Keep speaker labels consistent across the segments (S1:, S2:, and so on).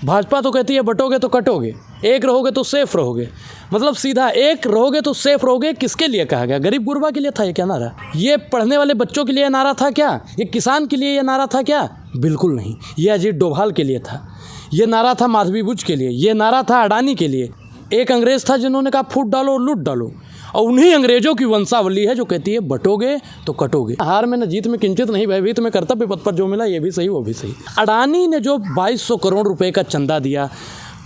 S1: भाजपा तो कहती है बटोगे तो कटोगे, एक रहोगे तो सेफ रहोगे, मतलब सीधा एक रहोगे तो सेफ रहोगे। किसके लिए कहा गया? गरीब गुरबा के लिए था ये क्या नारा? ये पढ़ने वाले बच्चों के लिए नारा था क्या? ये किसान के लिए ये नारा था क्या? बिल्कुल नहीं। ये अजीत डोभाल के लिए था, ये नारा था माधवी बुच के लिए, ये नारा था अडानी के लिए। एक अंग्रेज था जिन्होंने कहा फूट डालो और लूट डालो, और उन्हीं अंग्रेजों की वंशावली है जो कहती है बटोगे तो कटोगे। हार में न जीत में किंचित नहीं भयभीत में कर्तव्य पथ पर जो मिला ये भी सही वो भी सही। अडानी ने जो 2200 करोड़ रुपए का चंदा दिया,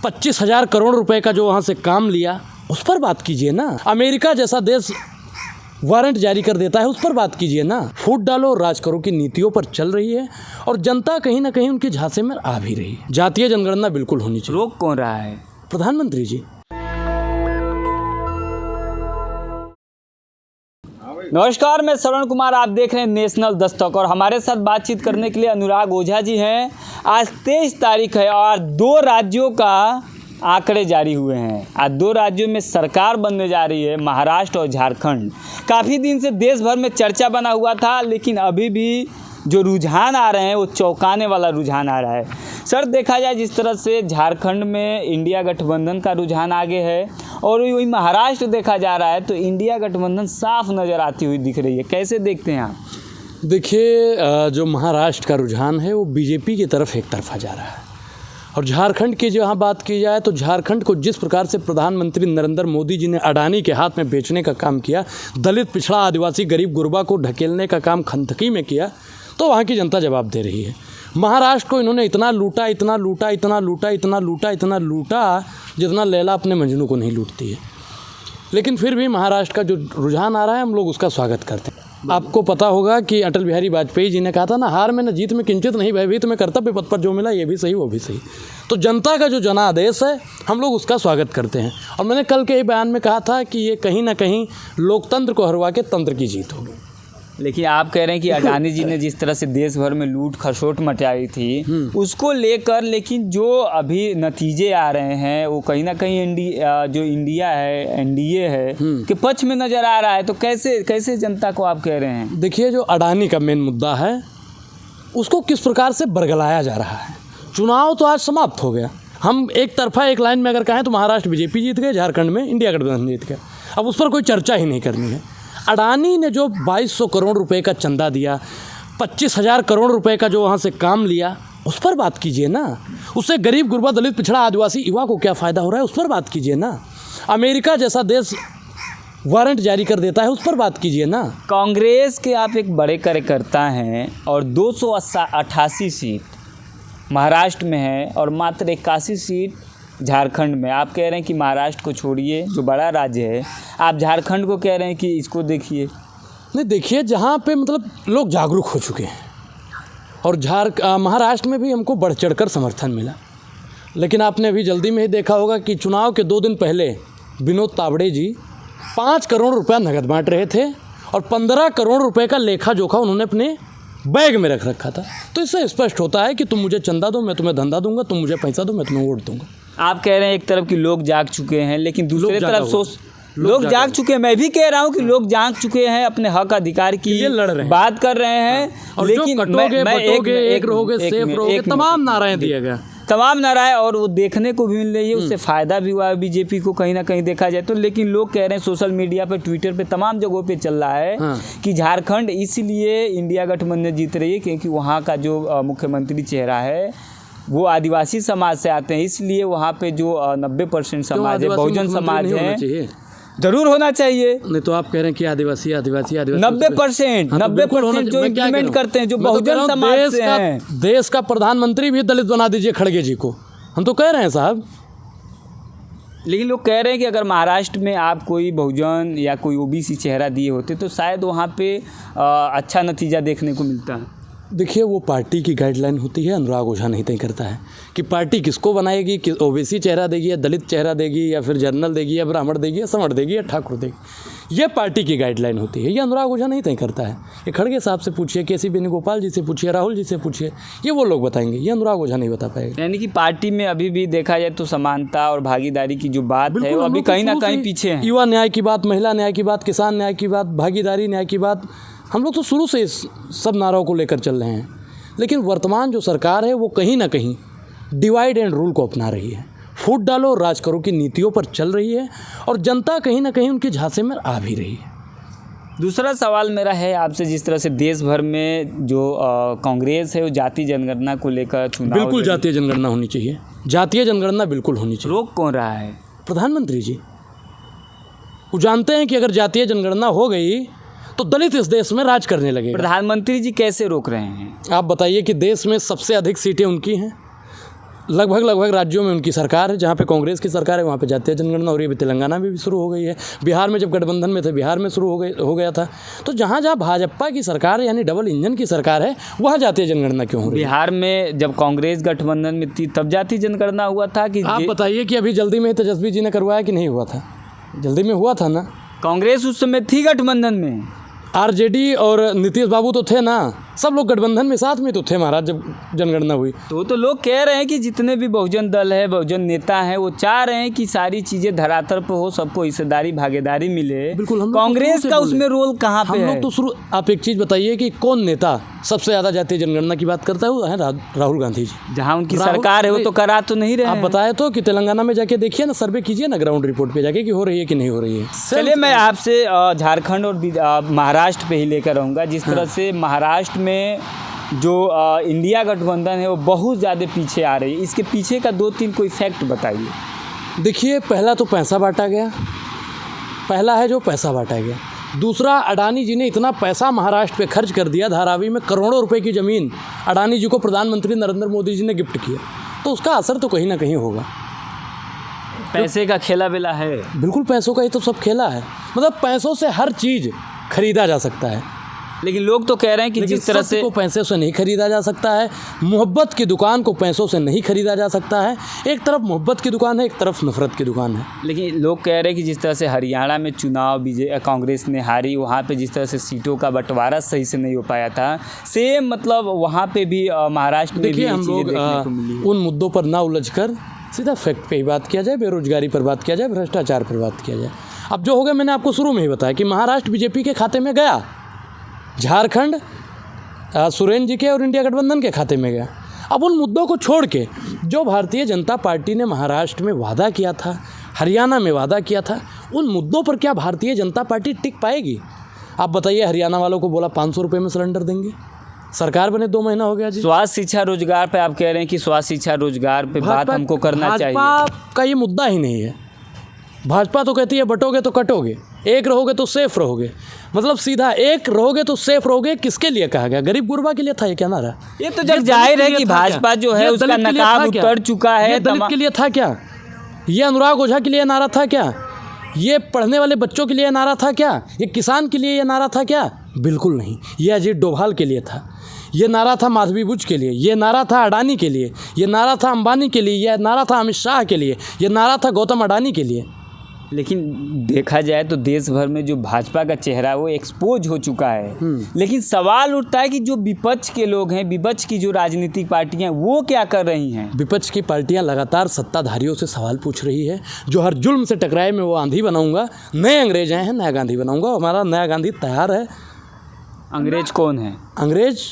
S1: 25,000 करोड़ रुपए का जो वहाँ से काम लिया, उस पर बात कीजिए ना। अमेरिका जैसा देश वारंट जारी कर देता है, उस पर बात कीजिए ना। फूट डालो और राज करो की नीतियों पर चल रही है और जनता कहीं ना कहीं उनके झांसे में आ भी रही है। जातीय जनगणना बिल्कुल होनी चाहिए।
S2: रोक कौन रहा है?
S1: प्रधानमंत्री जी।
S2: नमस्कार, मैं श्रवण कुमार, आप देख रहे हैं नेशनल दस्तक और हमारे साथ बातचीत करने के लिए अनुराग ओझा जी हैं। आज 23 तारीख है और 2 राज्यों का आंकड़े जारी हुए हैं। आज 2 राज्यों में सरकार बनने जा रही है, महाराष्ट्र और झारखंड। काफ़ी दिन से देश भर में चर्चा बना हुआ था, लेकिन अभी भी जो रुझान आ रहे हैं वो चौंकाने वाला रुझान आ रहा है। सर, देखा जाए जिस तरह से झारखंड में इंडिया गठबंधन का रुझान आगे है और वही महाराष्ट्र देखा जा रहा है तो इंडिया गठबंधन साफ नज़र आती हुई दिख रही है। कैसे देखते हैं आप?
S1: देखिए, जो महाराष्ट्र का रुझान है वो बीजेपी की तरफ एक तरफा जा रहा है, और झारखंड की जो यहाँ बात की जाए तो झारखंड को जिस प्रकार से प्रधानमंत्री नरेंद्र मोदी जी ने अडानी के हाथ में बेचने का काम किया, दलित, पिछड़ा, आदिवासी, गरीब गुरबा को ढकेलने का काम खंतकी में किया, तो वहाँ की जनता जवाब दे रही है। महाराष्ट्र को इन्होंने इतना लूटा, इतना लूटा, इतना लूटा, इतना लूटा, इतना लूटा जितना लैला अपने मजनू को नहीं लूटती है। लेकिन फिर भी महाराष्ट्र का जो रुझान आ रहा है हम लोग उसका स्वागत करते हैं। आपको पता होगा कि अटल बिहारी वाजपेयी जी ने कहा था ना, हार में न जीत में किंचित नहीं भयभीत में कर्तव्य पथ पर जो मिला ये भी सही वो भी सही। तो जनता का जो जनादेश है हम लोग उसका स्वागत करते हैं। और मैंने कल के ही बयान में कहा था कि ये कहीं ना कहीं लोकतंत्र को हरवा के तंत्र की जीत होगी।
S2: लेकिन आप कह रहे हैं कि अडानी जी ने जिस तरह से देश भर में लूट खसोट मचाई थी उसको लेकर, लेकिन जो अभी नतीजे आ रहे हैं वो कहीं ना कहीं जो इंडिया है, एनडीए है के पक्ष में नज़र आ रहा है। तो कैसे जनता को आप कह रहे हैं?
S1: देखिए, जो अडानी का मेन मुद्दा है उसको किस प्रकार से बरगलाया जा रहा है। चुनाव तो आज समाप्त हो गया। हम एक तरफा एक लाइन में अगर कहें तो महाराष्ट्र बीजेपी जीत गए, झारखंड में इंडिया गठबंधन जीत गया। अब उस पर कोई चर्चा ही नहीं करनी है। अडानी ने जो 2200 करोड़ रुपए का चंदा दिया, 25,000 करोड़ रुपए का जो वहाँ से काम लिया, उस पर बात कीजिए ना। उससे गरीब गुरबा, दलित, पिछड़ा, आदिवासी, युवा को क्या फ़ायदा हो रहा है उस पर बात कीजिए ना। अमेरिका जैसा देश वारंट जारी कर देता है उस पर बात कीजिए ना।
S2: कांग्रेस के आप एक बड़े कार्यकर्ता हैं और 288 सीट महाराष्ट्र में है और मात्र 81 सीट झारखंड में। आप कह रहे हैं कि महाराष्ट्र को छोड़िए जो बड़ा राज्य है, आप झारखंड को कह रहे हैं कि इसको देखिए।
S1: नहीं, देखिए, जहाँ पे मतलब लोग जागरूक हो चुके हैं और महाराष्ट्र में भी हमको बढ़ चढ़कर समर्थन मिला। लेकिन आपने अभी जल्दी में ही देखा होगा कि चुनाव के 2 दिन पहले विनोद तावड़े जी 5 करोड़ रुपया नगद बांट रहे थे और 15 करोड़ रुपए का लेखा जोखा उन्होंने अपने बैग में रख रखा था। तो इससे स्पष्ट होता है कि तुम मुझे चंदा दो मैं तुम्हें धंधा दूंगा, तुम मुझे पैसा दो मैं तुम्हें वोट दूंगा।
S2: आप कह रहे हैं एक तरफ कि लोग जाग चुके हैं, लेकिन दूसरी तरफ लोग जाग चुके हैं। मैं भी कह रहा हूं कि लोग जाग चुके हैं, अपने हक अधिकार की लड़ रहे हैं, बात कर रहे हैं।
S1: और लेकिन एक रहोगे, सेफ रहोगे, तमाम नाराएं दिए गए,
S2: तमाम नाराएं, और वो देखने को भी मिल रही है। उससे फ़ायदा भी हुआ है बीजेपी को कहीं ना कहीं देखा जाए तो। लेकिन लोग कह रहे हैं, सोशल मीडिया पे, ट्विटर पे, तमाम जगहों पे चल रहा है कि झारखंड इसलिए इंडिया गठबंधन जीत रही है क्योंकि वहाँ का जो मुख्यमंत्री चेहरा है वो आदिवासी समाज से आते हैं, इसलिए वहाँ पे जो 90% समाज है, बहुजन समाज है, जरूर होना चाहिए।
S1: नहीं तो आप कह रहे हैं कि आदिवासी
S2: 90% जो इम्प्लीमेंट करते हैं, जो बहुजन समाज से हैं।
S1: देश का प्रधानमंत्री भी दलित बना दीजिए खड़गे जी को, हम तो कह रहे हैं साहब।
S2: लेकिन लोग कह रहे हैं कि अगर महाराष्ट्र में आप कोई बहुजन या कोई ओबीसी चेहरा दिए होते तो शायद वहाँ पे अच्छा नतीजा देखने को मिलता है।
S1: देखिए, वो पार्टी की गाइडलाइन होती है, अनुराग ओझा नहीं तय करता है कि पार्टी किसको बनाएगी, कि ओबीसी चेहरा देगी या दलित चेहरा देगी या फिर जर्नल देगी या ब्राह्मण देगी या समर देगी या ठाकुर देगी। ये पार्टी की गाइडलाइन होती है, ये अनुराग ओझा नहीं तय करता है। ये खड़गे साहब से पूछिए, केसी वेणुगोपाल जी से पूछिए, राहुल जी से पूछिए, ये वो लोग बताएंगे, ये अनुराग ओझा नहीं बता पाएगा।
S2: यानी कि पार्टी में अभी भी देखा जाए तो समानता और भागीदारी की जो बात है वो अभी कहीं ना कहीं पीछे है।
S1: युवा न्याय की बात, महिला न्याय की बात, किसान न्याय की बात, भागीदारी न्याय की बात, हम लोग तो शुरू से इस सब नारों को लेकर चल रहे हैं। लेकिन वर्तमान जो सरकार है वो कहीं ना कहीं डिवाइड एंड रूल को अपना रही है, फूट डालो और राज करो की नीतियों पर चल रही है और जनता कहीं ना कहीं उनके झांसे में आ भी रही है।
S2: दूसरा सवाल मेरा है आपसे, जिस तरह से देश भर में जो कांग्रेस है वो जाति जनगणना को लेकर चुनाव
S1: बिल्कुल जातीय जनगणना होनी चाहिए, जातीय जनगणना बिल्कुल होनी चाहिए।
S2: रोक कौन रहा है?
S1: प्रधानमंत्री जी वो जानते हैं कि अगर जातीय जनगणना हो गई तो दलित इस देश में राज करने लगेगा।
S2: प्रधानमंत्री जी कैसे रोक रहे हैं?
S1: आप बताइए कि देश में सबसे अधिक सीटें उनकी हैं, लगभग राज्यों में उनकी सरकार है, जहाँ पे कांग्रेस की सरकार है वहाँ पे जातीय जनगणना हो रही है। तेलंगाना में भी शुरू हो गई है, बिहार में जब गठबंधन में थे बिहार में शुरू हो गया था। तो जहाँ जहाँ भाजपा की सरकार है यानी डबल इंजन की सरकार है वहाँ जातीय जनगणना क्यों हो रही है?
S2: बिहार में जब कांग्रेस गठबंधन में थी तब जातीय जनगणना हुआ था कि
S1: आप बताइए कि अभी जल्दी में तेजस्वी जी ने करवाया कि नहीं हुआ था? जल्दी में हुआ था ना।
S2: कांग्रेस उस समय थी गठबंधन में,
S1: आरजेडी और नीतीश बाबू तो थे ना, सब लोग गठबंधन में साथ में तो थे महाराज जब जनगणना हुई।
S2: तो लोग कह रहे हैं कि जितने भी बहुजन दल है, बहुजन नेता हैं, वो चाह रहे हैं कि सारी चीजें धरातल पर हो, सबको हिस्सेदारी भागीदारी मिले।
S1: बिल्कुल, हम लोग
S2: कांग्रेस
S1: तो
S2: का उसमें रोल कहाँ पे
S1: हम
S2: है?
S1: लोग तो शुरू। आप एक चीज़ बताइए कि कौन नेता सबसे ज़्यादा जातीय जनगणना की बात करता है? वो है राहुल गांधी जी।
S2: जहाँ उनकी सरकार है वो तो करा तो नहीं रहे
S1: आप
S2: हैं।
S1: बताए तो कि तेलंगाना में जाके देखिए ना, सर्वे कीजिए ना ग्राउंड रिपोर्ट पे जाके कि हो रही है कि नहीं हो रही है।
S2: चलिए मैं आपसे झारखंड और महाराष्ट्र पे ही लेकर रहूँगा। जिस तरह से महाराष्ट्र में जो इंडिया गठबंधन है वो बहुत ज़्यादा पीछे आ रही है, इसके पीछे का 2-3 कोई फैक्ट बताइए।
S1: देखिए, पहला तो पैसा बांटा गया, पहला है जो पैसा बांटा गया। दूसरा, अडानी जी ने इतना पैसा महाराष्ट्र पे खर्च कर दिया, धारावी में करोड़ों रुपए की ज़मीन अडानी जी को प्रधानमंत्री नरेंद्र मोदी जी ने गिफ्ट किया, तो उसका असर तो कहीं ना कहीं होगा।
S2: पैसे का खेला बेला है।
S1: बिल्कुल, पैसों का ही तो सब खेला है। मतलब पैसों से हर चीज़ खरीदा जा सकता है,
S2: लेकिन लोग तो कह रहे हैं कि जिस तरह से
S1: को पैसे से नहीं खरीदा जा सकता है, मोहब्बत की दुकान को पैसों से नहीं खरीदा जा सकता है। एक तरफ मोहब्बत की दुकान है, एक तरफ नफरत की दुकान है।
S2: लेकिन लोग कह रहे हैं कि जिस तरह से हरियाणा में चुनाव कांग्रेस ने हारी, वहाँ पे जिस तरह से सीटों का बंटवारा सही से नहीं हो पाया था, सेम मतलब वहाँ पे भी महाराष्ट्र में भी
S1: देखिए, हम
S2: चीज़ें
S1: लोग
S2: देखने को मिली।
S1: उन मुद्दों पर ना उलझकर सीधा फैक्ट पे ही बात किया जाए, बेरोजगारी पर बात किया जाए, भ्रष्टाचार पर बात किया जाए। अब जो हो गया, मैंने आपको शुरू में ही बताया कि महाराष्ट्र बीजेपी के खाते में गया, झारखंड सुरेंद्र जी के और इंडिया गठबंधन के खाते में गया। अब उन मुद्दों को छोड़ के जो भारतीय जनता पार्टी ने महाराष्ट्र में वादा किया था, हरियाणा में वादा किया था, उन मुद्दों पर क्या भारतीय जनता पार्टी टिक पाएगी? आप बताइए, हरियाणा वालों को बोला 500 रुपये में सिलेंडर देंगे, सरकार बने 2 महीना हो गया जी।
S2: स्वास्थ्य शिक्षा रोजगार पे आप कह रहे हैं कि स्वास्थ्य शिक्षा रोजगार पे बात हमको करना चाहिए।
S1: भाजपा का ये मुद्दा ही नहीं है। भाजपा तो कहती है बटोगे तो कटोगे, एक रहोगे तो सेफ रहोगे। मतलब सीधा एक रहोगे तो सेफ रहोगे, किसके लिए कहा गया? गरीब गुरबा के लिए था ये क्या नारा?
S2: ये तो जग जाहिर है कि भाजपा जो है उसका नकाब उतर चुका है।
S1: ये दलित के लिए था क्या? ये अनुराग ओझा के लिए नारा था क्या? ये पढ़ने वाले बच्चों के लिए नारा था क्या? ये किसान के लिए ये नारा था क्या? बिल्कुल नहीं। ये अजीत डोभाल के लिए था, ये नारा था माधवी बुच के लिए, ये नारा था अडानी के लिए, ये नारा था अंबानी के लिए, ये नारा था अमित शाह के लिए, ये नारा था गौतम अडानी के लिए।
S2: लेकिन देखा जाए तो देश भर में जो भाजपा का चेहरा है वो एक्सपोज हो चुका है। लेकिन सवाल उठता है कि जो विपक्ष के लोग हैं, विपक्ष की जो राजनीतिक पार्टियां, वो क्या कर रही हैं?
S1: विपक्ष की पार्टियां लगातार सत्ताधारियों से सवाल पूछ रही है, जो हर जुल्म से टकराए मैं वो आंधी बनाऊंगा, नए अंग्रेज आए हैं, नया गांधी बनाऊंगा। हमारा नया गांधी तैयार है।
S2: अंग्रेज कौन है?
S1: अंग्रेज,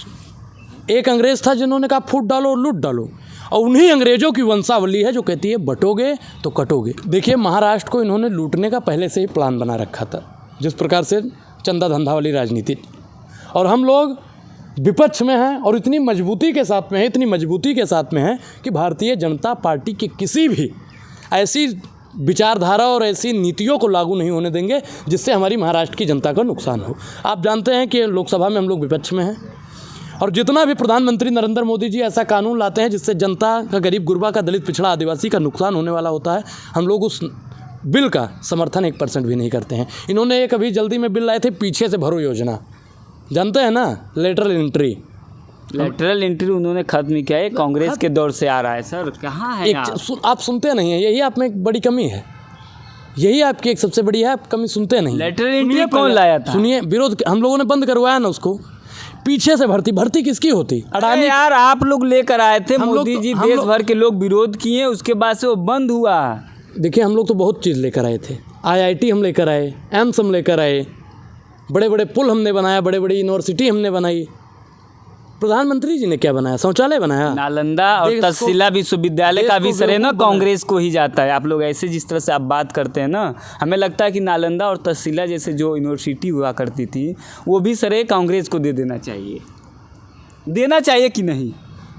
S1: एक अंग्रेज था जिन्होंने कहा फूट डालो और लूट डालो, और उन्हीं अंग्रेजों की वंशावली है जो कहती है बटोगे तो कटोगे। देखिए, महाराष्ट्र को इन्होंने लूटने का पहले से ही प्लान बना रखा था, जिस प्रकार से चंदा धंधा वाली राजनीति। और हम लोग विपक्ष में हैं और इतनी मजबूती के साथ में है, इतनी मजबूती के साथ में है कि भारतीय जनता पार्टी की किसी भी ऐसी विचारधारा और ऐसी नीतियों को लागू नहीं होने देंगे जिससे हमारी महाराष्ट्र की जनता का नुकसान हो। आप जानते हैं कि लोकसभा में हम लोग विपक्ष में हैं, और जितना भी प्रधानमंत्री नरेंद्र मोदी जी ऐसा कानून लाते हैं जिससे जनता का, गरीब गुरबा का, दलित पिछड़ा आदिवासी का नुकसान होने वाला होता है, हम लोग उस बिल का समर्थन 1% भी नहीं करते हैं। इन्होंने एक अभी जल्दी में बिल लाए थे, पीछे से भरो योजना, जानते हैं ना, लेटरल एंट्री।
S2: लेटरल एंट्री उन्होंने खत्म किया है, कांग्रेस के दौर से आ रहा है। सर कहाँ है
S1: आप सुनते नहीं हैं, यही आप में एक बड़ी कमी है, यही आपकी एक सबसे बड़ी है, आप कमी सुनते नहीं।
S2: लेटरल एंट्री कौन लाया था?
S1: सुनिए, विरोध हम लोगों ने बंद करवाया ना उसको। पीछे से भर्ती किसकी होती?
S2: अडानी यार, आप लोग लेकर आए थे, मोदी जी, देश भर के लोग विरोध किए, उसके बाद से वो बंद हुआ।
S1: देखिए, हम लोग तो बहुत चीज़ लेकर आए थे। IIT हम लेकर आए, एम्स हम लेकर आए, बड़े बड़े पुल हमने बनाया, बड़े बड़ी यूनिवर्सिटी हमने बनाई, प्रधानमंत्री जी ने क्या बनाया? शौचालय बनाया।
S2: नालंदा और
S1: देश को-
S2: तक्षशिला विश्वविद्यालय
S1: देश
S2: का
S1: को
S2: विषय है ना,
S1: बेवकूफ
S2: कांग्रेस को ही जाता है। आप लोग ऐसे जिस तरह से आप बात करते हैं ना, हमें लगता है कि नालंदा और तक्षशिला जैसे जो यूनिवर्सिटी हुआ करती थी वो भी सरे कांग्रेस को दे देना चाहिए। देना चाहिए कि नहीं?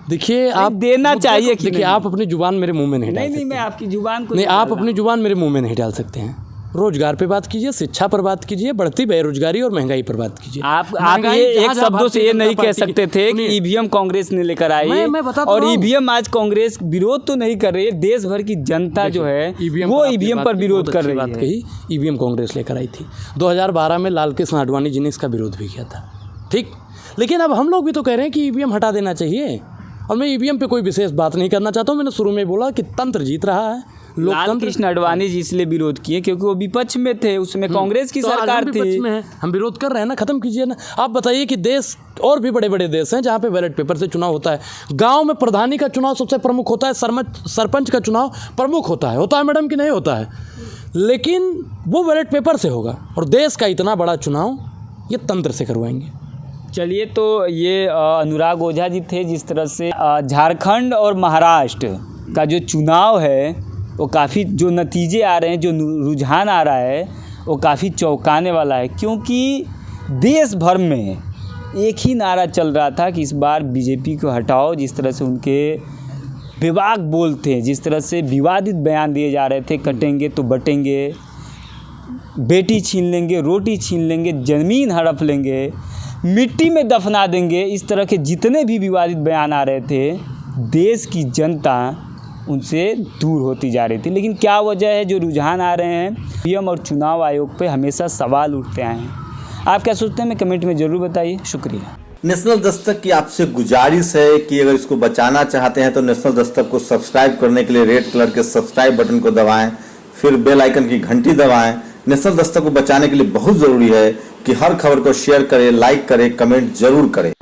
S1: देखिए आप
S2: देना चाहिए कि
S1: देखिए
S2: नहीं?
S1: आप अपनी जुबान मेरे मुंह में नहीं डाल
S2: नहीं
S1: सकते।
S2: मैं आपकी जुबान को
S1: नहीं,
S2: नहीं
S1: आप
S2: डाल
S1: अपनी जुबान मेरे मुंह में नहीं डाल सकते हैं। रोजगार पे बात कीजिए, शिक्षा पर बात कीजिए, बढ़ती बेरोजगारी और महंगाई पर बात कीजिए।
S2: आप
S1: महंगाई
S2: ये एक
S1: जहाँ-जहाँ
S2: शब्दों से ये
S1: भारतीय
S2: नहीं
S1: जनता
S2: कह
S1: पार्टी की-
S2: सकते थे कि
S1: सुनिए,
S2: ईवीएम कांग्रेस ने लेकर आई है।
S1: मैं बता तो
S2: और
S1: रहा हूँ।
S2: ईवीएम आज कांग्रेस विरोध तो नहीं कर रही है, देश भर की जनता जो है वो ईवीएम पर विरोध कर रही है।
S1: ईवीएम कांग्रेस लेकर आई थी। 2012 में लाल कृष्ण आडवाणी जी ने इसका विरोध भी किया था, ठीक। लेकिन अब हम लोग भी तो कह रहे हैं कि ईवीएम हटा देना चाहिए। और मैं ईवीएम पे कोई विशेष बात नहीं करना चाहता हूँ। मैंने शुरू में बोला कि तंत्र जीत रहा है,
S2: लाल
S1: लोकतंत्र।
S2: कृष्ण आडवाणी जी इसलिए विरोध किए क्योंकि वो विपक्ष में थे, उसमें कांग्रेस की
S1: तो आज
S2: सरकार
S1: हम विपक्ष
S2: थी।
S1: में हैं, हम विरोध कर रहे हैं ना, खत्म कीजिए ना। आप बताइए कि देश और भी बड़े बड़े देश हैं जहाँ पे बैलेट पेपर से चुनाव होता है। गांव में प्रधानी का चुनाव सबसे प्रमुख होता है, सरपंच का चुनाव प्रमुख होता है मैडम कि नहीं होता है? लेकिन वो बैलेट पेपर से होगा। और देश का इतना बड़ा चुनाव ये तंत्र से करवाएंगे।
S2: चलिए, तो ये अनुराग ओझा जी थे। जिस तरह से झारखंड और महाराष्ट्र का जो चुनाव है वो काफ़ी, जो नतीजे आ रहे हैं, जो रुझान आ रहा है वो काफ़ी चौंकाने वाला है। क्योंकि देश भर में एक ही नारा चल रहा था कि इस बार बीजेपी को हटाओ। जिस तरह से उनके बेबाक बोलते हैं, जिस तरह से विवादित बयान दिए जा रहे थे, कटेंगे तो बटेंगे, बेटी छीन लेंगे, रोटी छीन लेंगे, ज़मीन हड़प लेंगे, मिट्टी में दफना देंगे, इस तरह के जितने भी विवादित बयान आ रहे थे, देश की जनता उनसे दूर होती जा रही थी। लेकिन क्या वजह है जो रुझान आ रहे हैं? ईवीएम और चुनाव आयोग पे हमेशा सवाल उठते आए हैं। आप क्या सोचते हैं? हमें कमेंट में ज़रूर बताइए। शुक्रिया।
S3: नेशनल दस्तक की आपसे गुजारिश है कि अगर इसको बचाना चाहते हैं तो नेशनल दस्तक को सब्सक्राइब करने के लिए रेड कलर के सब्सक्राइब बटन को दबाएं, फिर बेल आइकन की घंटी दबाएं। नेशनल दस्तक को बचाने के लिए बहुत जरूरी है कि हर खबर को शेयर करें, लाइक करें, कमेंट जरूर करें।